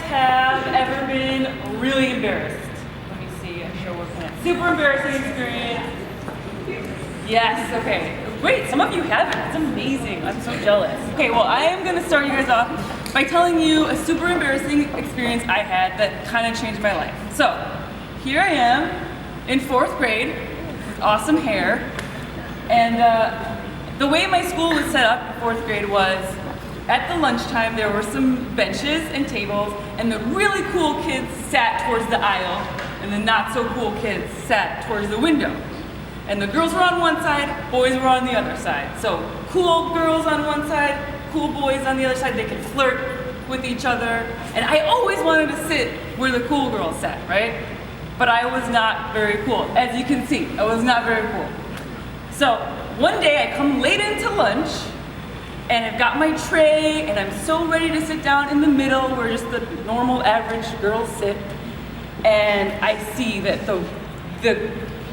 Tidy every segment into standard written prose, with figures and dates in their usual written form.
have ever been really embarrassed? Let me see, I'm sure what kind of super embarrassing experience. Yes, okay. Great, some of you haven't. It's amazing. I'm so jealous. Okay, well, I am gonna start you guys off by telling you a super embarrassing experience I had that kind of changed my life. So, here I am in 4th grade with awesome hair, and the way my school was set up in 4th grade was at the lunchtime there were some benches and tables, and the really cool kids sat towards the aisle, and the not so cool kids sat towards the window. And the girls were on one side, boys were on the other side. So cool girls on one side, cool boys on the other side, they could flirt with each other. And I always wanted to sit where the cool girls sat, right? But I was not very cool. As you can see, I was not very cool. So one day I come late into lunch, and I've got my tray, and I'm so ready to sit down in the middle where just the normal average girls sit. And I see that the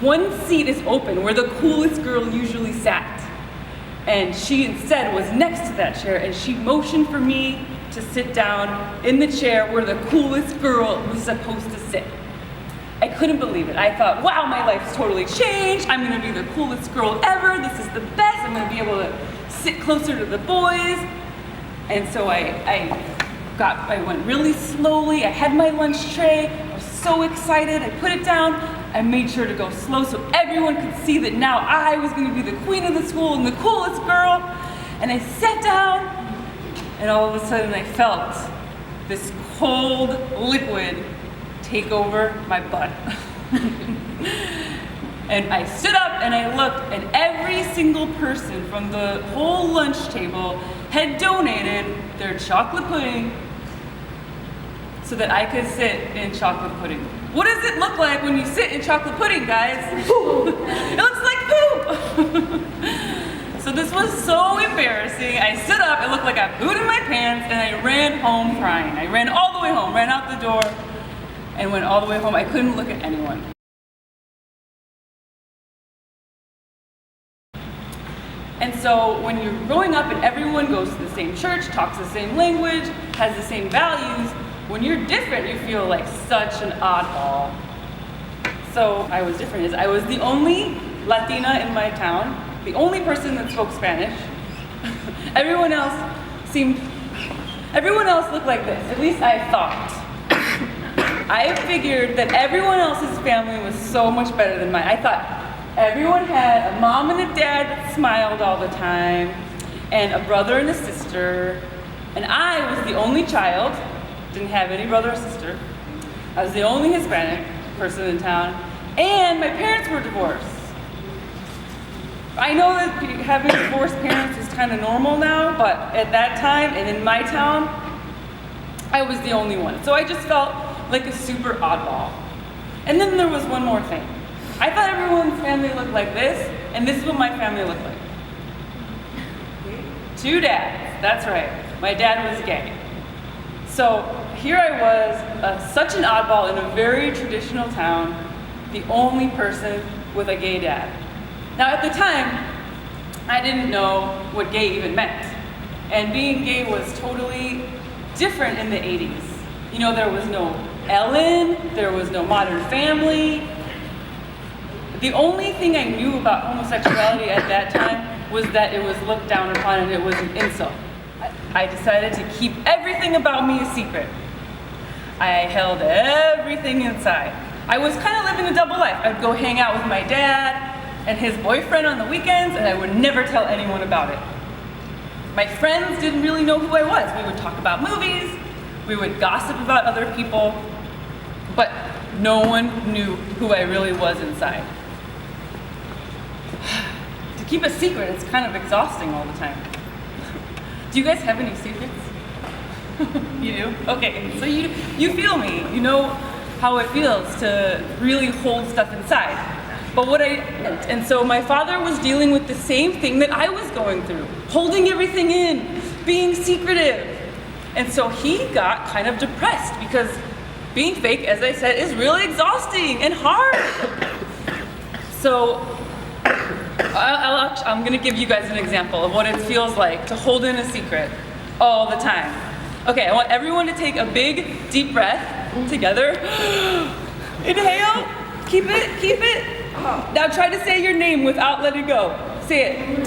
one seat is open where the coolest girl usually sat. And she instead was next to that chair, and she motioned for me to sit down in the chair where the coolest girl was supposed to sit. I couldn't believe it. I thought, wow, my life's totally changed. I'm gonna be the coolest girl ever. This is the best. I'm gonna be able to sit closer to the boys. And so I went really slowly. I had my lunch tray. I was so excited. I put it down. I made sure to go slow so everyone could see that now I was going to be the queen of the school and the coolest girl. And I sat down, and all of a sudden I felt this cold liquid take over my butt. And I stood up and I looked, and every single person from the whole lunch table had donated their chocolate pudding so that I could sit in chocolate pudding. What does it look like when you sit in chocolate pudding, guys? It looks like poop! So this was so embarrassing. I stood up, it looked like I booted my pants, and I ran home crying. I ran all the way home, ran out the door, and went all the way home. I couldn't look at anyone. And so when you're growing up and everyone goes to the same church, talks the same language, has the same values, when you're different, you feel like such an oddball. So I was different. I was the only Latina in my town, the only person that spoke Spanish. Everyone else looked like this, at least I thought. I figured that everyone else's family was so much better than mine. I thought everyone had a mom and a dad that smiled all the time, and a brother and a sister, and I was the only child. Didn't have any brother or sister. I was the only Hispanic person in town, and my parents were divorced. I know that having divorced parents is kind of normal now, but at that time and in my town, I was the only one. So I just felt like a super oddball. And then there was one more thing. I thought everyone's family looked like this, and this is what my family looked like. 2 dads, that's right. My dad was gay. So here I was, such an oddball in a very traditional town, the only person with a gay dad. Now at the time, I didn't know what gay even meant. And being gay was totally different in the 80s. You know, there was no Ellen, there was no Modern Family. The only thing I knew about homosexuality at that time was that it was looked down upon and it was an insult. I decided to keep everything about me a secret. I held everything inside. I was kind of living a double life. I'd go hang out with my dad and his boyfriend on the weekends, and I would never tell anyone about it. My friends didn't really know who I was. We would talk about movies, we would gossip about other people, but no one knew who I really was inside. To keep a secret, it's kind of exhausting all the time. Do you guys have any secrets? You do? Okay, so you feel me. You know how it feels to really hold stuff inside. But and so my father was dealing with the same thing that I was going through, holding everything in, being secretive. And so he got kind of depressed because being fake, as I said, is really exhausting and hard. So I'm gonna give you guys an example of what it feels like to hold in a secret all the time. Okay, I want everyone to take a big, deep breath together. Inhale, keep it, keep it. Now try to say your name without letting go. Say it.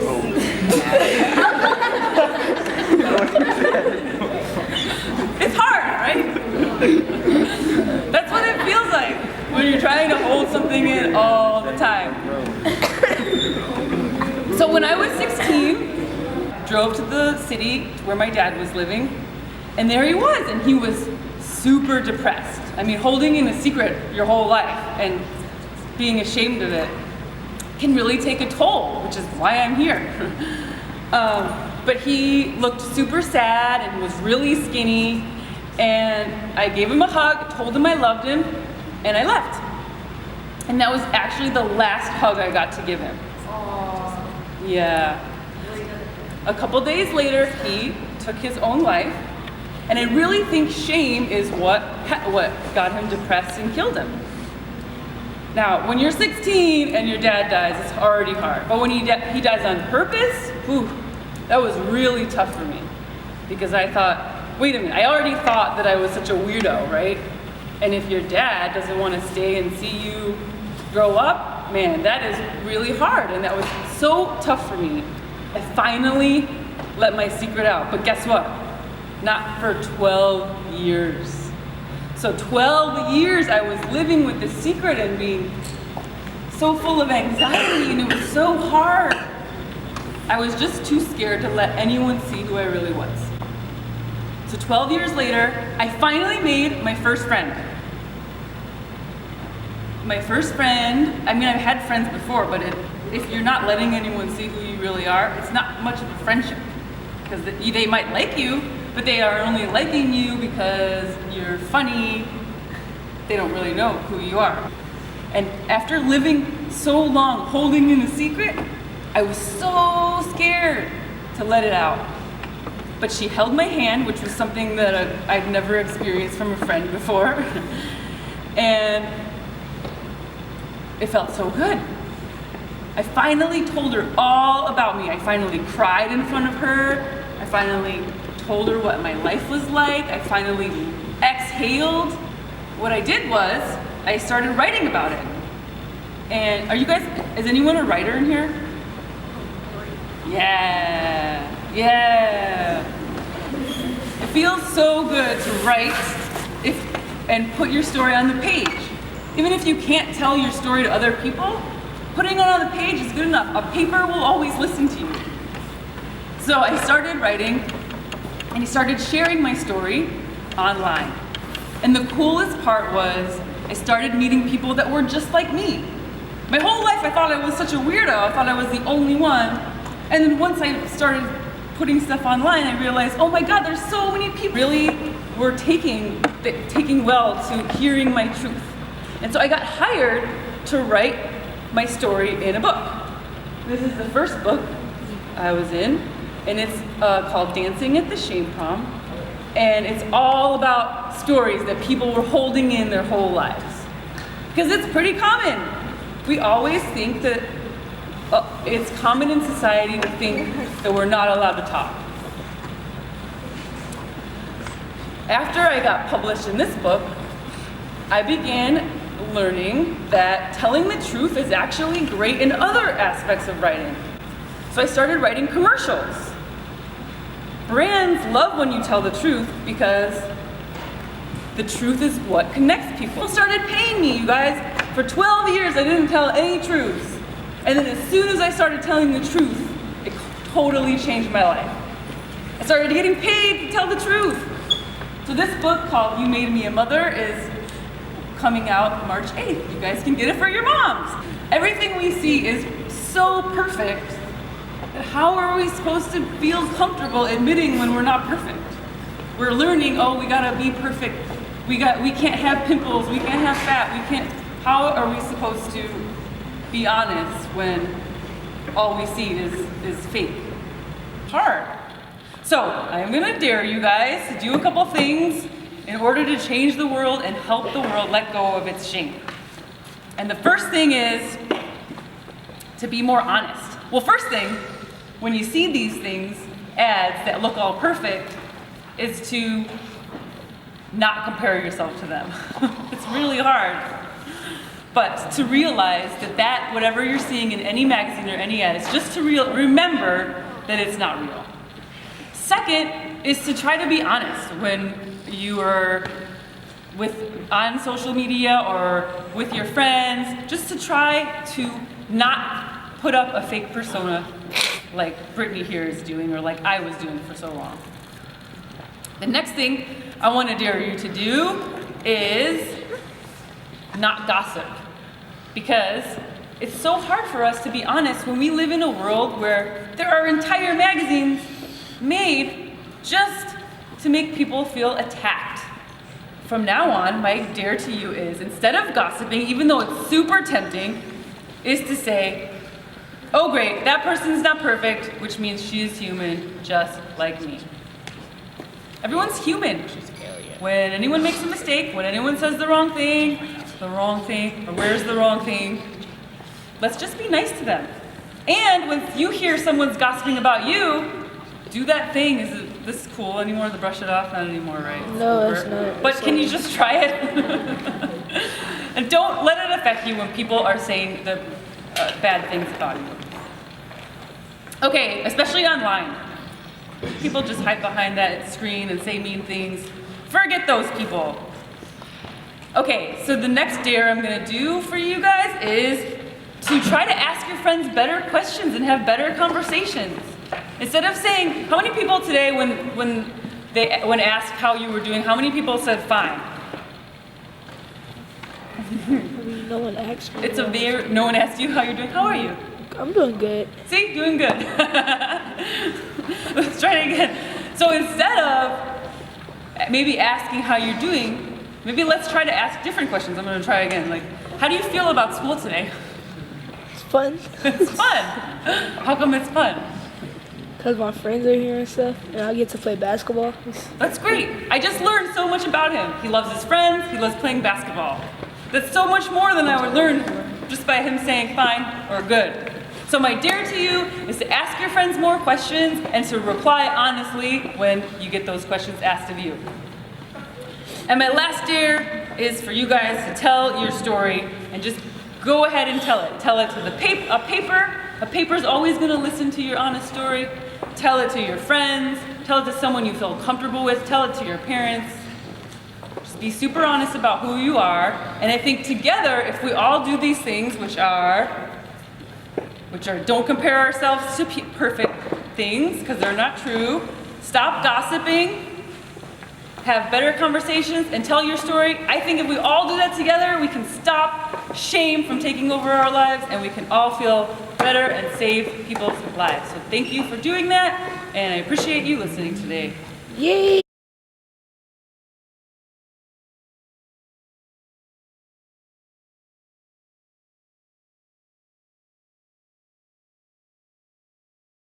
It's hard, right? That's what it feels like when you're trying to hold something in all the time. So when I was 16, drove to the city where my dad was living, and there he was, and he was super depressed. I mean, holding in a secret your whole life and being ashamed of it can really take a toll, which is why I'm here. But he looked super sad and was really skinny, and I gave him a hug, told him I loved him, and I left. And that was actually the last hug I got to give him. Aww. Yeah. A couple days later, he took his own life, and I really think shame is what got him depressed and killed him. Now, when you're 16 and your dad dies, it's already hard. But when he dies on purpose, whew, that was really tough for me. Because I thought, wait a minute, I already thought that I was such a weirdo, right? And if your dad doesn't want to stay and see you grow up, man, that is really hard. And that was so tough for me. I finally let my secret out. But guess what? Not for 12 years. So 12 years I was living with this secret and being so full of anxiety, and it was so hard. I was just too scared to let anyone see who I really was. So 12 years later, I finally made my first friend. My first friend, I mean, I've had friends before, but if you're not letting anyone see who you really are, it's not much of a friendship. Because they might like you, but they are only liking you because you're funny. They don't really know who you are. And after living so long holding in a secret, I was so scared to let it out. But she held my hand, which was something that I'd never experienced from a friend before. And it felt so good. I finally told her all about me. I finally cried in front of her. I finally told her what my life was like. I finally exhaled. What I did was, I started writing about it. And is anyone a writer in here? Yeah. It feels so good to write and put your story on the page. Even if you can't tell your story to other people, putting it on the page is good enough. A paper will always listen to you. So I started writing, and I started sharing my story online. And the coolest part was, I started meeting people that were just like me. My whole life I thought I was such a weirdo. I thought I was the only one. And then once I started putting stuff online, I realized, oh my God, there's so many people really were taking well to hearing my truth. And so I got hired to write my story in a book. This is the first book I was in, and it's called Dancing at the Shame Prom. And it's all about stories that people were holding in their whole lives. Because it's pretty common. We always think that it's common in society to think that we're not allowed to talk. After I got published in this book, I began learning that telling the truth is actually great in other aspects of writing. So I started writing commercials. Brands love when you tell the truth because the truth is what connects people. People started paying me, you guys. For 12 years, I didn't tell any truths. And then as soon as I started telling the truth, it totally changed my life. I started getting paid to tell the truth. So this book called You Made Me a Mother is coming out March 8th. You guys can get it for your moms. Everything we see is so perfect. How are we supposed to feel comfortable admitting when we're not perfect? We're learning, we gotta be perfect. We can't have pimples, we can't have fat, how are we supposed to be honest when all we see is fake? Hard. So, I'm gonna dare you guys to do a couple things in order to change the world and help the world let go of its shame. And the first thing is to be more honest. Well, first thing, when you see these things, ads that look all perfect, is to not compare yourself to them. It's really hard. But to realize that whatever you're seeing in any magazine or any ad, is just to remember that it's not real. Second is to try to be honest when you are on social media or with your friends, just to try to not put up a fake persona like Brittany here is doing or like I was doing for so long. The next thing I want to dare you to do is not gossip, because it's so hard for us to be honest when we live in a world where there are entire magazines made just to make people feel attacked. From now on, my dare to you is, instead of gossiping, even though it's super tempting, is to say, oh great, that person's not perfect, which means she is human, just like me. Everyone's human. When anyone makes a mistake, when anyone says the wrong thing, or wears the wrong thing, let's just be nice to them. And when you hear someone's gossiping about you, do that thing. Is this cool anymore? To brush it off? Not anymore, right? No, it's not. But can you just try it? And don't let it affect you when people are saying the bad things about you. Okay, especially online. People just hide behind that screen and say mean things. Forget those people. Okay, so the next dare I'm gonna do for you guys is to try to ask your friends better questions and have better conversations. Instead of saying, how many people today when asked how you were doing, how many people said fine? No one asked me. No one asked you how you're doing. How are you? I'm doing good. See, doing good. Let's try it again. So instead of maybe asking how you're doing, maybe let's try to ask different questions. I'm going to try again. Like, how do you feel about school today? It's fun. It's fun. How come it's fun? Because my friends are here and stuff, and I get to play basketball. That's great. I just learned so much about him. He loves his friends. He loves playing basketball. That's so much more than I would learn just by him saying fine or good. So my dare to you is to ask your friends more questions and to reply honestly when you get those questions asked of you. And my last dare is for you guys to tell your story and just go ahead and tell it. Tell it to a paper. A paper's always going to listen to your honest story. Tell it to your friends. Tell it to someone you feel comfortable with. Tell it to your parents. Just be super honest about who you are. And I think together, if we all do these things, which are don't compare ourselves to perfect things, because they're not true. Stop gossiping. Have better conversations and tell your story. I think if we all do that together, we can stop shame from taking over our lives and we can all feel better and save people's lives. So thank you for doing that, and I appreciate you listening today. Yay!